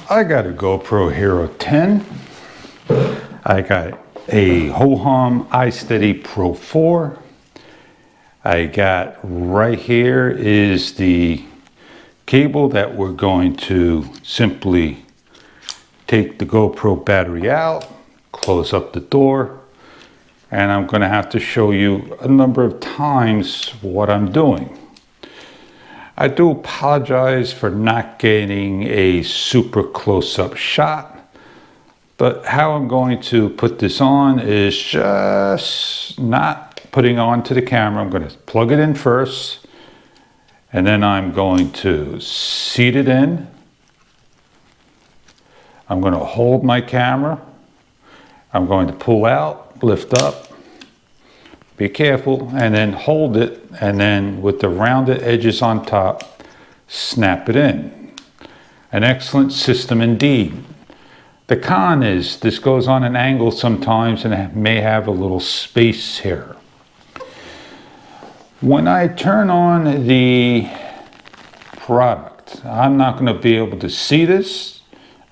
I got a GoPro Hero 10. I got a Hohem Isteady Pro 4. I got right here is the cable that we're going to simply take the GoPro battery out, close up the door, and I'm going to have to show you a number of times what I'm doing. I do apologize for not getting a super close-up shot, but how I'm going to put this on is just not putting onto the camera. I'm going to plug it in first, and then I'm going to seat it in. I'm going to hold my camera. I'm going to pull out, lift up, be careful, and then hold it, and then with the rounded edges on top, snap it in. An excellent system indeed. The con is this goes on an angle sometimes and it may have a little space here. When I turn on the product, I'm not going to be able to see this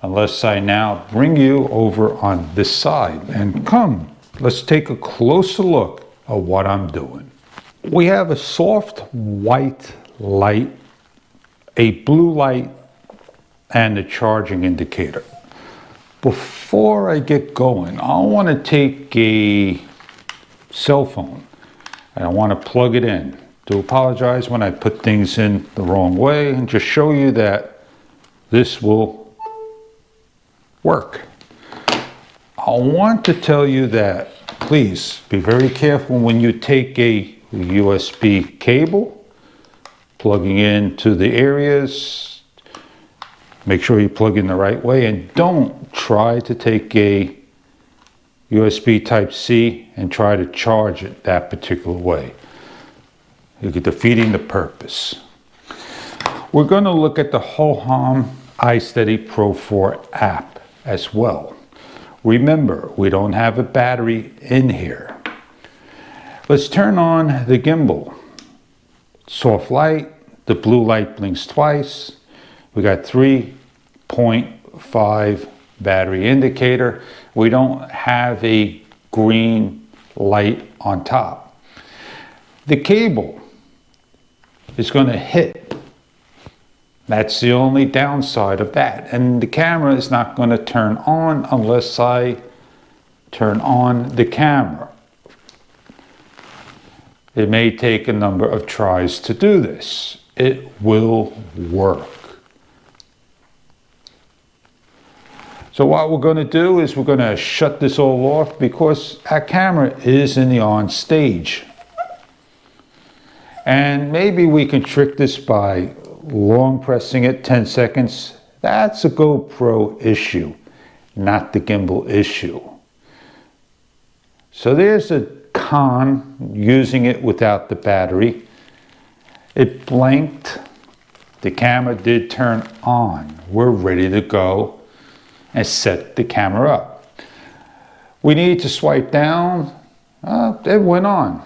unless I now bring you over on this side. And come, let's take a closer look at what I'm doing. We have a soft white light, a blue light, and a charging indicator. Before I get going, I want to take a cell phone and I want to plug it in. Do apologize when I put things in the wrong way and just show you that this will work. I want to tell you that please be very careful when you take a USB cable, plugging into the areas. Make sure you plug in the right way, and don't try to take a USB Type-C and try to charge it that particular way. You're defeating the purpose. We're going to look at the Hohem Isteady Pro 4 app as well. Remember, we don't have a battery in here. Let's turn on the gimbal. Soft light, the blue light blinks twice. We got 3.5 battery indicator. We don't have a green light on top. The cable is going to hit. That's the only downside of that. And the camera is not going to turn on unless I turn on the camera. It may take a number of tries to do this. It will work. So what we're going to do is we're going to shut this all off because our camera is in the on stage. And maybe we can trick this by long pressing it 10 seconds. That's a GoPro issue, not the gimbal issue. So there's a con using it without the battery. It blinked. The camera did turn on. We're ready to go and set the camera up. We need to swipe down. It went on.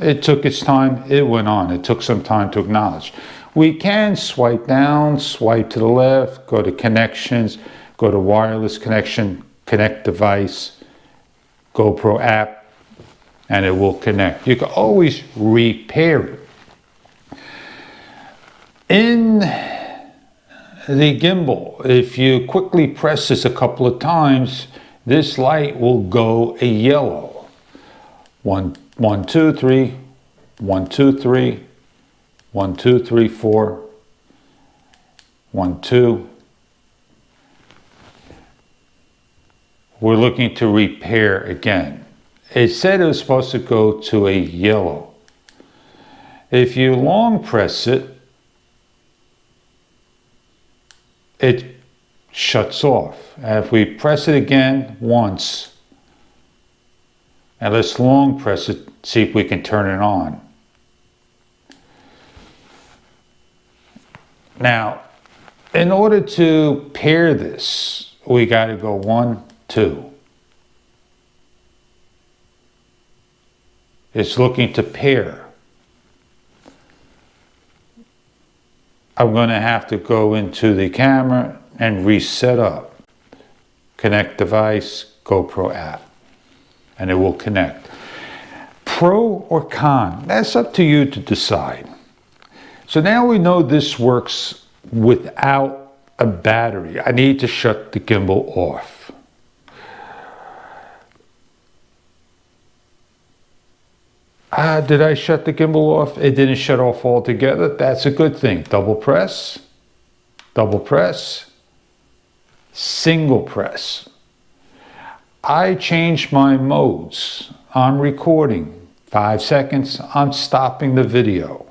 It took its time. It went on. It took some time to acknowledge. We can swipe down, swipe to the left, go to connections, go to wireless connection, connect device, GoPro app, and it will connect. You can always repair it. In the gimbal, if you quickly press this a couple of times, this light will go a yellow. 1, 2, 3, 1, 2, 3. 1, 2, 3, 4, 1, 2. We're looking to repair again. It said it was supposed to go to a yellow. If you long press it, it shuts off. And if we press it again once, and let's long press it, see if we can turn it on. Now, in order to pair this, we got to go 1, 2. It's looking to pair. I'm going to have to go into the camera, and reset up. Connect device, GoPro app, and it will connect. Pro or con, that's up to you to decide. So now we know this works without a battery. I need to shut the gimbal off. Did I shut the gimbal off? It didn't shut off altogether. That's a good thing. Double press, single press. I changed my modes. I'm recording 5 seconds. I'm stopping the video.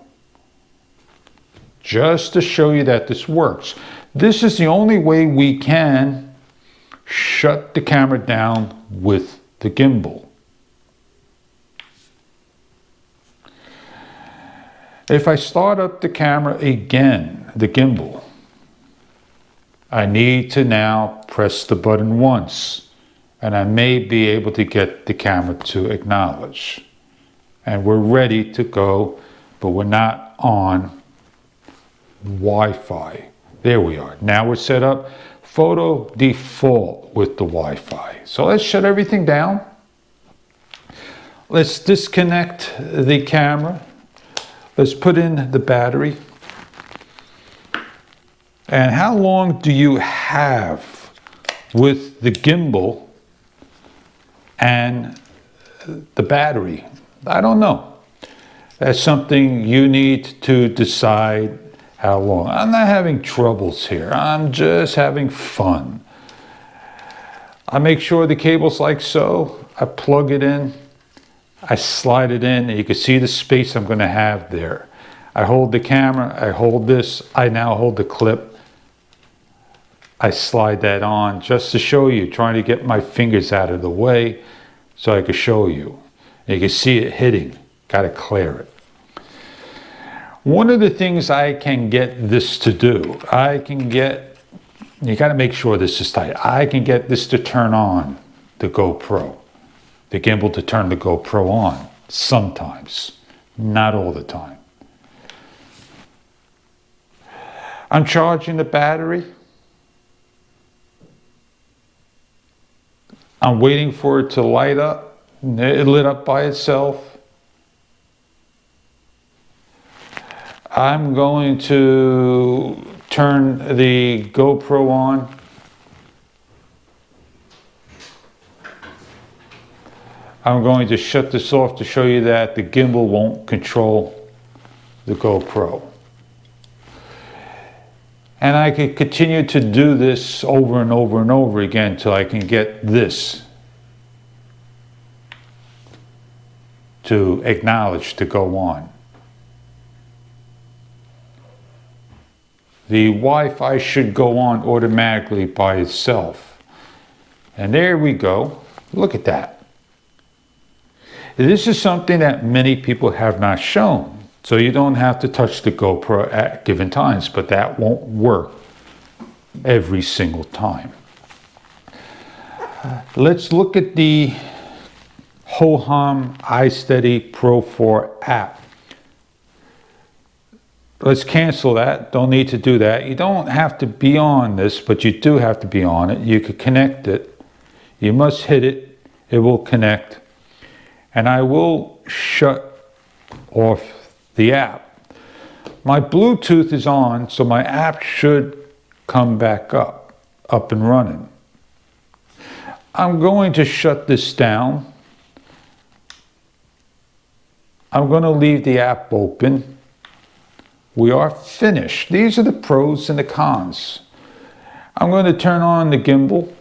Just to show you that this works. This is the only way we can shut the camera down with the gimbal. If I start up the camera again, the gimbal, I need to now press the button once, and I may be able to get the camera to acknowledge. And we're ready to go, but we're not on Wi-Fi. There we are. Now we're set up photo default with the Wi-Fi. So let's shut everything down. Let's disconnect the camera. Let's put in the battery. And how long do you have with the gimbal and the battery? I don't know. That's something you need to decide how long. I'm not having troubles here. I'm just having fun. I make sure the cable's like so. I plug it in. I slide it in, and you can see the space I'm going to have there. I hold the camera, I hold this, I now hold the clip. I slide that on just to show you, trying to get my fingers out of the way so I can show you. And you can see it hitting, got to clear it. One of the things I can get this to do, you got to make sure this is tight. I can get this to turn on the GoPro. The gimbal to turn the GoPro on sometimes, not all the time. I'm charging the battery. I'm waiting for it to light up. It lit up by itself. I'm going to turn the GoPro on. I'm going to shut this off to show you that the gimbal won't control the GoPro. And I can continue to do this over and over and over again until I can get this to acknowledge to go on. The Wi-Fi should go on automatically by itself. And there we go. Look at that. This is something that many people have not shown. So you don't have to touch the GoPro at given times, but that won't work every single time. Let's look at the Hohem Isteady Pro 4 app. Let's cancel that. Don't need to do that. You don't have to be on this, but you do have to be on it. You could connect it. You must hit it. It will connect. And I will shut off the app. My Bluetooth is on, so my app should come back up and running. I'm going to shut this down. I'm going to leave the app open. We are finished. These are the pros and the cons. I'm going to turn on the gimbal.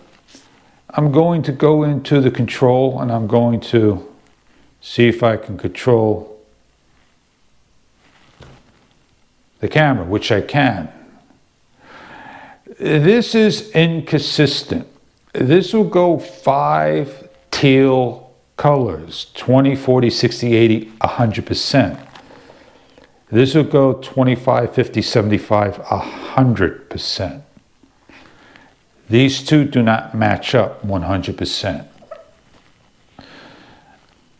I'm going to go into the control, and I'm going to see if I can control the camera, which I can. This is inconsistent. This will go 5 teal colors, 20, 40, 60, 80, 100%. This will go 25, 50, 75, 100%. These two do not match up 100%.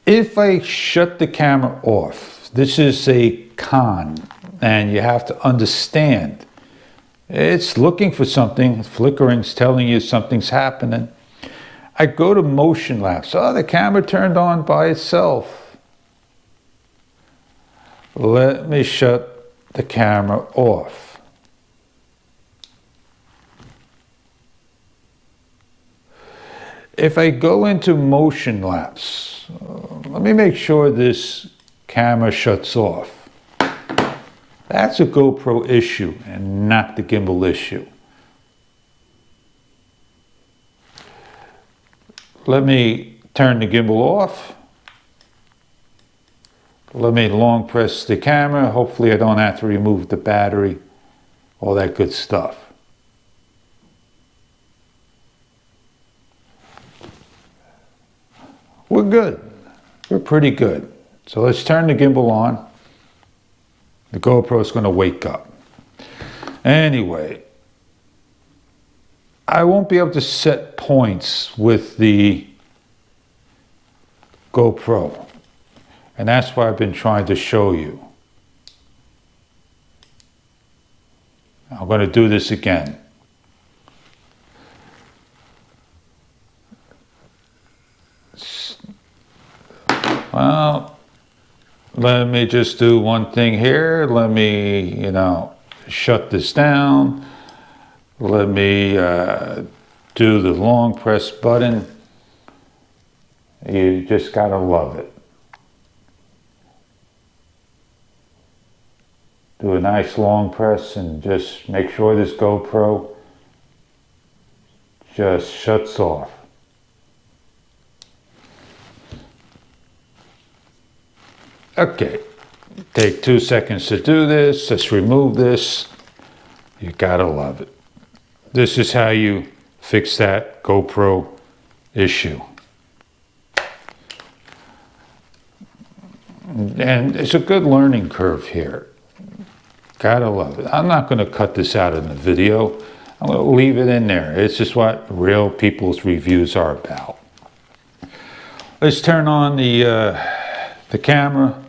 If I shut the camera off, this is a con, and you have to understand, It's looking for something, flickering's telling you something's happening. I go to motion lapse. Oh, the camera turned on by itself. Let me shut the camera off. If I go into motion lapse, let me make sure this camera shuts off. That's a GoPro issue and not the gimbal issue. Let me turn the gimbal off. Let me long press the camera. Hopefully I don't have to remove the battery, all that good stuff. We're good. We're pretty good. So let's turn the gimbal on. The GoPro is going to wake up. Anyway, I won't be able to set points with the GoPro. And that's what I've been trying to show you. I'm going to do this again. Well, let me just do one thing here. Let me, shut this down. Let me do the long press button. You just gotta love it. Do a nice long press and just make sure this GoPro just shuts off. Okay, take 2 seconds to do this. Let's remove this. You gotta love it. This is how you fix that GoPro issue. And it's a good learning curve here. Gotta love it. I'm not gonna cut this out in the video. I'm gonna leave it in there. It's just what real people's reviews are about. Let's turn on the camera.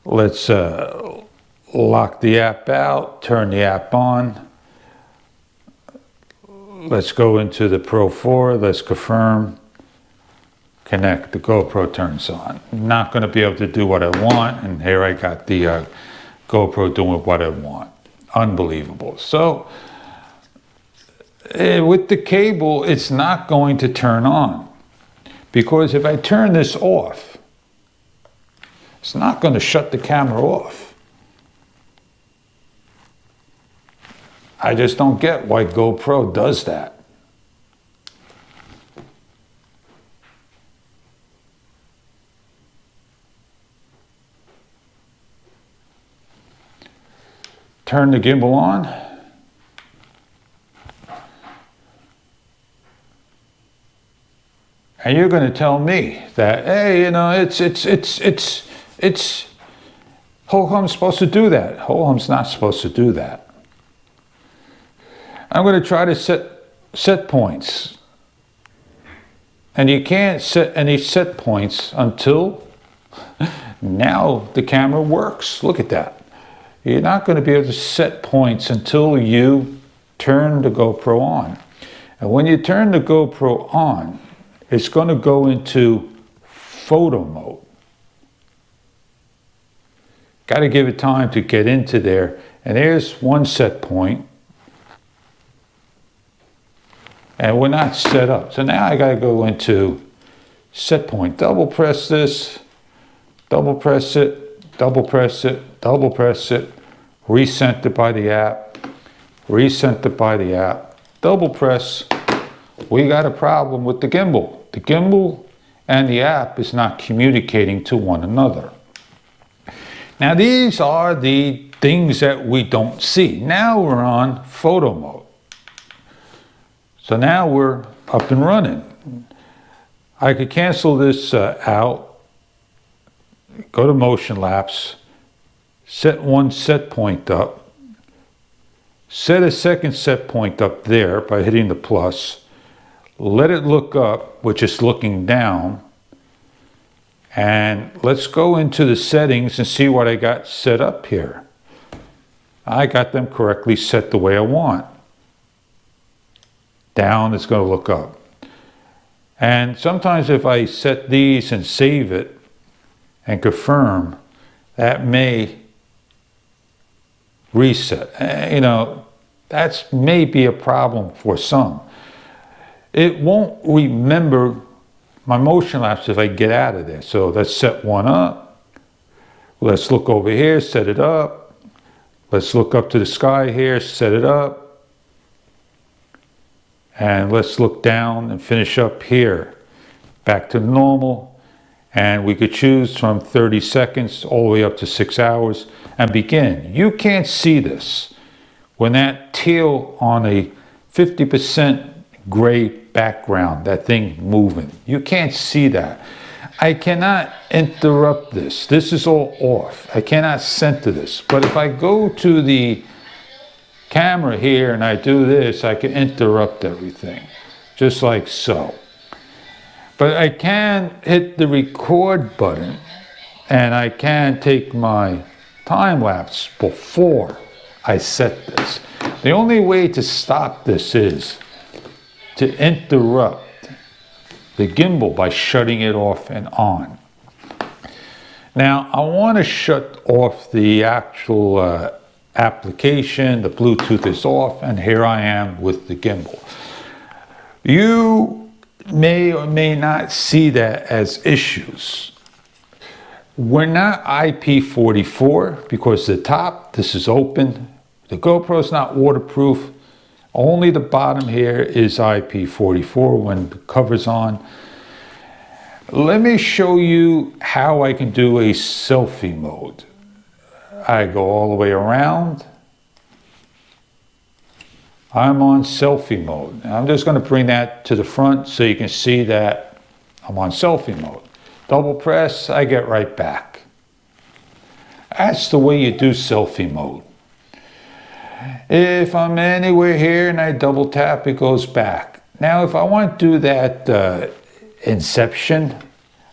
Let's lock the app out, turn the app on. Let's go into the Pro 4, let's confirm, connect, the GoPro turns on. Not going to be able to do what I want, and here I got the GoPro doing what I want. Unbelievable. So, with the cable, it's not going to turn on. Because if I turn this off, it's not going to shut the camera off. I just don't get why GoPro does that. Turn the gimbal on. And you're going to tell me that, hey, it's Hohem's supposed to do that. Hohem's not supposed to do that. I'm going to try to set points. And you can't set any set points until now the camera works. Look at that. You're not going to be able to set points until you turn the GoPro on. And when you turn the GoPro on, it's going to go into photo mode. Got to give it time to get into there. And there's one set point. And we're not set up. So now I got to go into set point. Double press this. Double press it. Double press it. Double press it. Recenter by the app. Recenter by the app. Double press. We got a problem with the gimbal. The gimbal and the app is not communicating to one another. Now these are the things that we don't see. Now we're on photo mode. So now we're up and running. I could cancel this out, go to motion lapse, set one set point up, set a second set point up there by hitting the plus, let it look up, which is looking down, and let's go into the settings and see what I got set up here. I got them correctly set the way I want. Down, it's going to look up. And sometimes if I set these and save it and confirm, that may reset. You know, that's maybe a problem for some. It won't remember my motion lapse if I get out of there. So let's set one up. Let's look over here, set it up. Let's look up to the sky here, set it up. And let's look down and finish up here. Back to normal. And we could choose from 30 seconds all the way up to 6 hours and begin. You can't see this when that teal on a 50% gray background, that thing moving. You can't see that. I cannot interrupt this. This is all off. I cannot center this. But if I go to the camera here and I do this, I can interrupt everything, just like so. But I can hit the record button and I can take my time lapse before I set this. The only way to stop this is to interrupt the gimbal by shutting it off and on. Now I want to shut off the actual application. The Bluetooth is off and here I am with the gimbal. You may or may not see that as issues. We're not IP44 because the top, this is open. The GoPro is not waterproof. Only the bottom here is IP44 when the cover's on. Let me show you how I can do a selfie mode. I go all the way around. I'm on selfie mode. I'm just going to bring that to the front so you can see that I'm on selfie mode. Double press, I get right back. That's the way you do selfie mode. If I'm anywhere here and I double tap, it goes back. Now if I want to do that inception,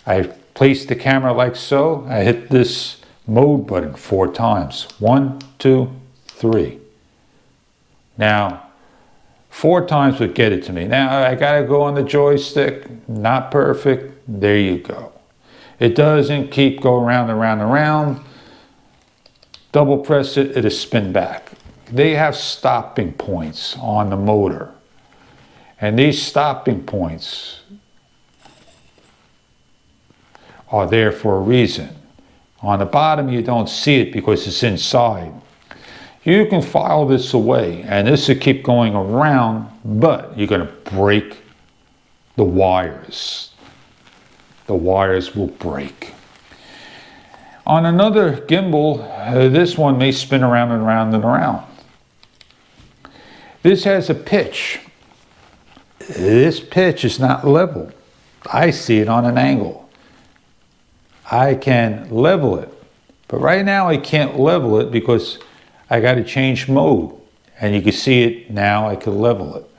I place the camera like so. I hit this mode button 4 times. 1, 2, 3. Now 4 times would get it to me. Now I gotta go on the joystick. Not perfect. There you go. It doesn't keep going around and around and around. Double press it, it'll spin back. They have stopping points on the motor. And these stopping points are there for a reason. On the bottom you don't see it because it's inside. You can file this away and this will keep going around, but you're going to break the wires. The wires will break. On another gimbal, this one may spin around and around and around. This has a pitch. This pitch is not level. I see it on an angle. I can level it, but right now I can't level it because I got to change mode. And you can see it now, I can level it.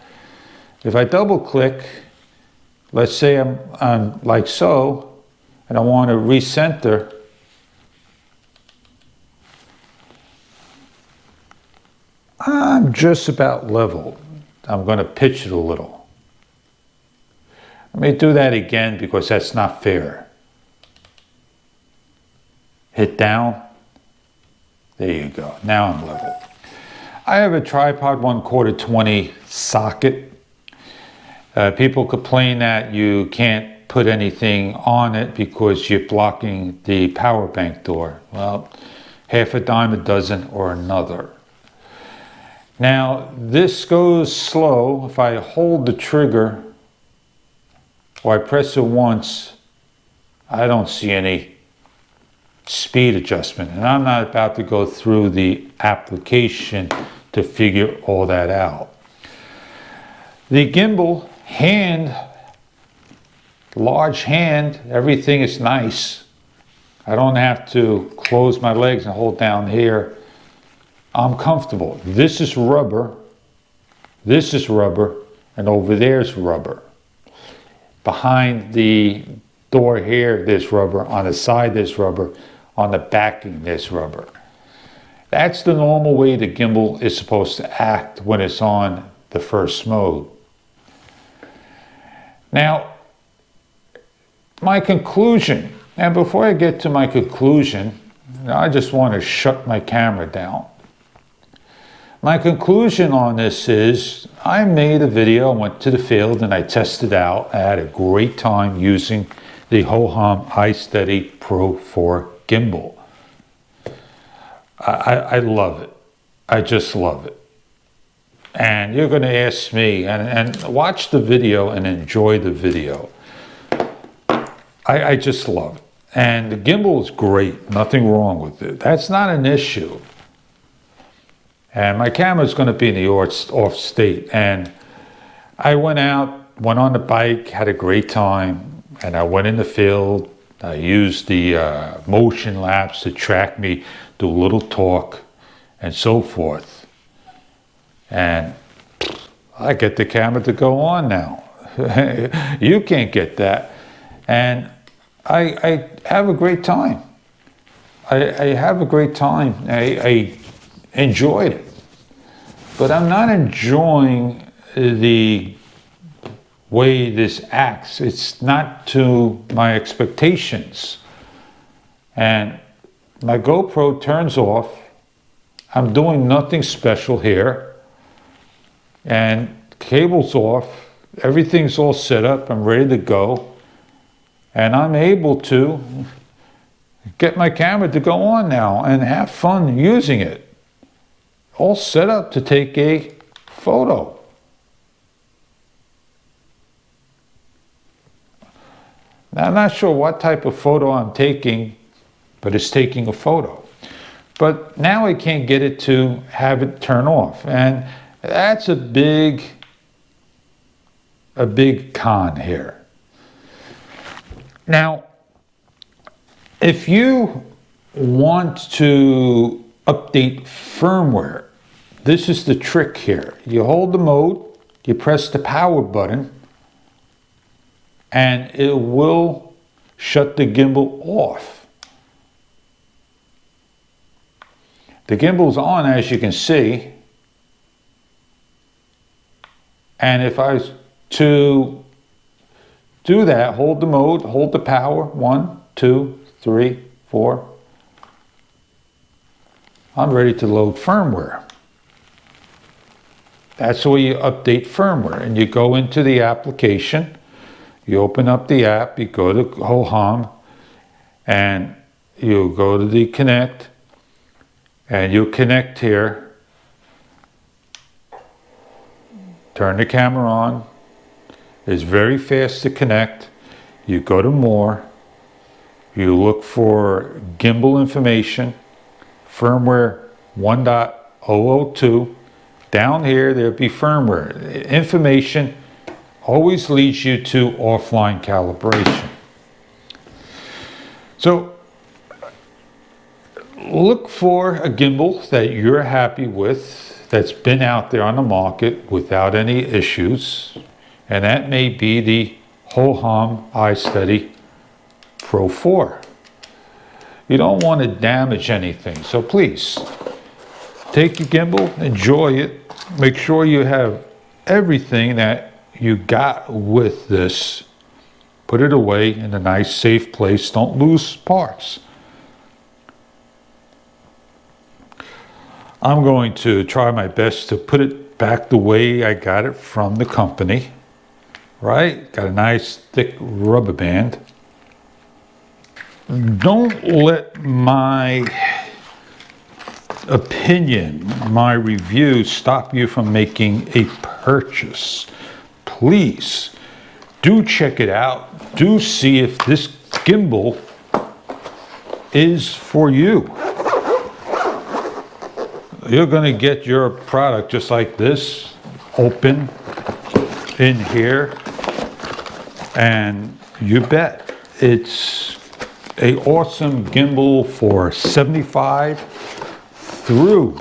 If I double click, let's say I'm like so, and I want to recenter, I'm just about level. I'm going to pitch it a little. Let me do that again because that's not fair. Hit down. There you go. Now I'm level. I have a tripod 1/4 20 socket. People complain that you can't put anything on it because you're blocking the power bank door. Well, half a dime a dozen or another. Now this goes slow. If I hold the trigger or I press it once, I don't see any speed adjustment, and I'm not about to go through the application to figure all that out. The gimbal hand, large hand, everything is nice. I don't have to close my legs and hold down here. I'm comfortable. This is rubber, and over there's rubber. Behind the door here, there's rubber. On the side, there's rubber. On the backing, there's rubber. That's the normal way the gimbal is supposed to act when it's on the first mode. Now, my conclusion, and before I get to my conclusion, I just want to shut my camera down. My conclusion on this is I made a video, I went to the field and I tested out. I had a great time using the Hohem Isteady Pro 4 gimbal. I love it. I just love it. And you're going to ask me, and watch the video and enjoy the video. I just love it. And the gimbal is great, nothing wrong with it. That's not an issue. And my camera is going to be in the off state. And I went out, went on the bike, had a great time, and I went in the field. I used the motion lapse to track me, do a little talk, and so forth. And I get the camera to go on now. You can't get that. And I have a great time. I have a great time. I enjoyed it. But I'm not enjoying the way this acts. It's not to my expectations. And my GoPro turns off. I'm doing nothing special here. And cable's off. Everything's all set up. I'm ready to go. And I'm able to get my camera to go on now and have fun using it. All set up to take a photo. Now, I'm not sure what type of photo I'm taking, but it's taking a photo. But now I can't get it to have it turn off. And that's a big con here. Now, if you want to update firmware, this is the trick here. You hold the mode, you press the power button, and it will shut the gimbal off. The gimbal's on, as you can see. And if I was to do that, hold the mode, hold the power, 1, 2, 3, 4. I'm ready to load firmware. That's the way you update firmware. And you go into the application, you open up the app, you go to Hoherm, and you go to the conenct, and you connect here. Turn the camera on. It's very fast to connect. You go to more. You look for gimbal information, firmware 1.002. Down here, there'll be firmware. Information always leads you to offline calibration. So look for a gimbal that you're happy with, that's been out there on the market without any issues. And that may be the Hohem Isteady Pro 4. You don't want to damage anything, so please take your gimbal, enjoy it, make sure you have everything that you got with this. Put it away in a nice safe place, don't lose parts. I'm going to try my best to put it back the way I got it from the company. Right? Got a nice thick rubber band. Don't let my opinion, my review stop you from making a purchase. Please do check it out. Do see if this gimbal is for you. You're going to get your product just like this, open in here, and you bet it's an awesome gimbal for $75 through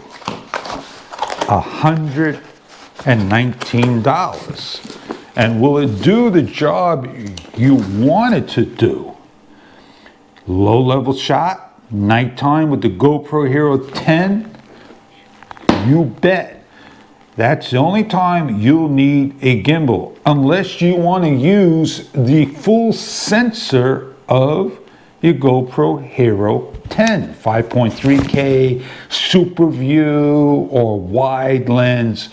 $119. And will it do the job you want it to do? Low level shot, nighttime with the GoPro Hero 10, You bet. That's the only time you'll need a gimbal, unless you want to use the full sensor of your GoPro Hero 10, 5.3K, super view, or wide lens.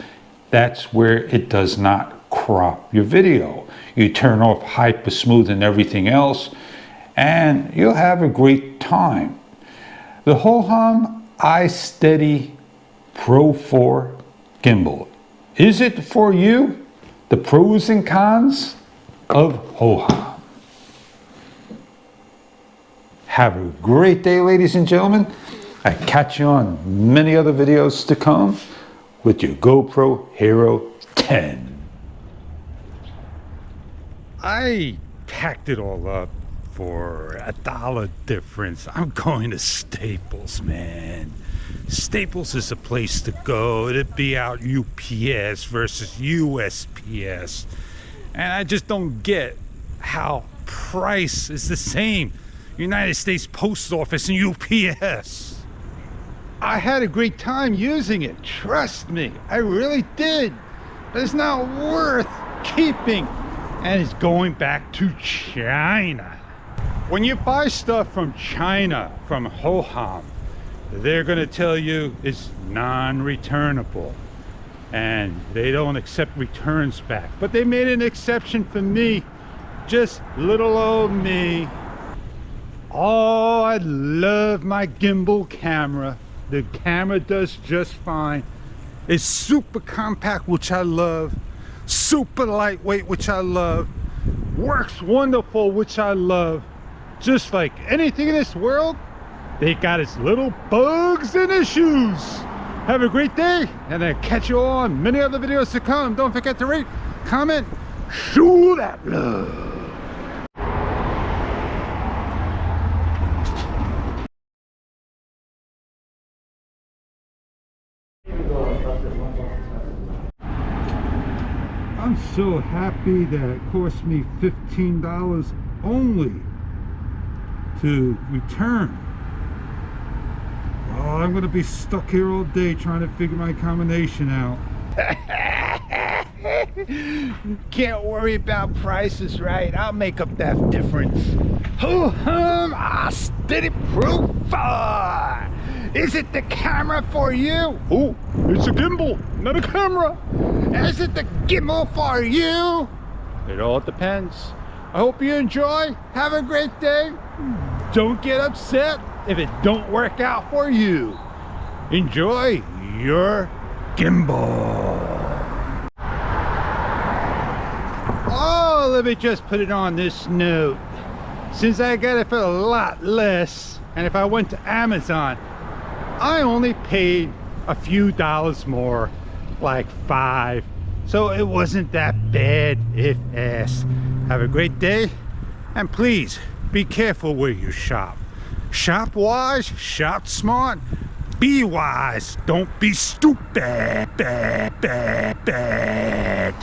That's where it does not crop your video. You turn off hyper smooth and everything else, and you'll have a great time. The Hohem Isteady Pro 4 gimbal. Is it for you? The pros and cons of Hohem. Have a great day, ladies and gentlemen. I catch you on many other videos to come with your GoPro Hero 10. I packed it all up for $1 difference. I'm going to Staples, man. Staples is a place to go. It'd be out UPS versus USPS. And I just don't get how price is the same. United States Post Office and UPS. I had a great time using it, trust me, I really did. But it's not worth keeping, and it's going back to China. When you buy stuff from China, from Hohem, they're gonna tell you it's non-returnable and they don't accept returns back. But they made an exception for me, just little old me. Oh, I love my gimbal camera. The camera does just fine. It's super compact, which I love. Super lightweight, which I love. Works wonderful, which I love. Just like anything in this world, they got its little bugs and issues. Have a great day, and I'll catch you all on many other videos to come. Don't forget to rate, comment, show that love. I'm so happy that it cost me $15 only to return. Oh, I'm gonna be stuck here all day trying to figure my combination out. Can't worry about prices, right? I'll make up that difference. Hohem Isteady Pro 4. Is it the camera for you? Oh, it's a gimbal, not a camera. Is it the gimbal for you? It all depends. I hope you enjoy. Have a great day. Don't get upset if it don't work out for you. Enjoy your gimbal. Oh, let me just put it on this note. Since I got it for a lot less, and if I went to Amazon, I only paid a few dollars more, like $5. So it wasn't that bad if asked. Have a great day, and please be careful where you shop. Shop wise, shop smart, be wise, don't be stupid. Bad.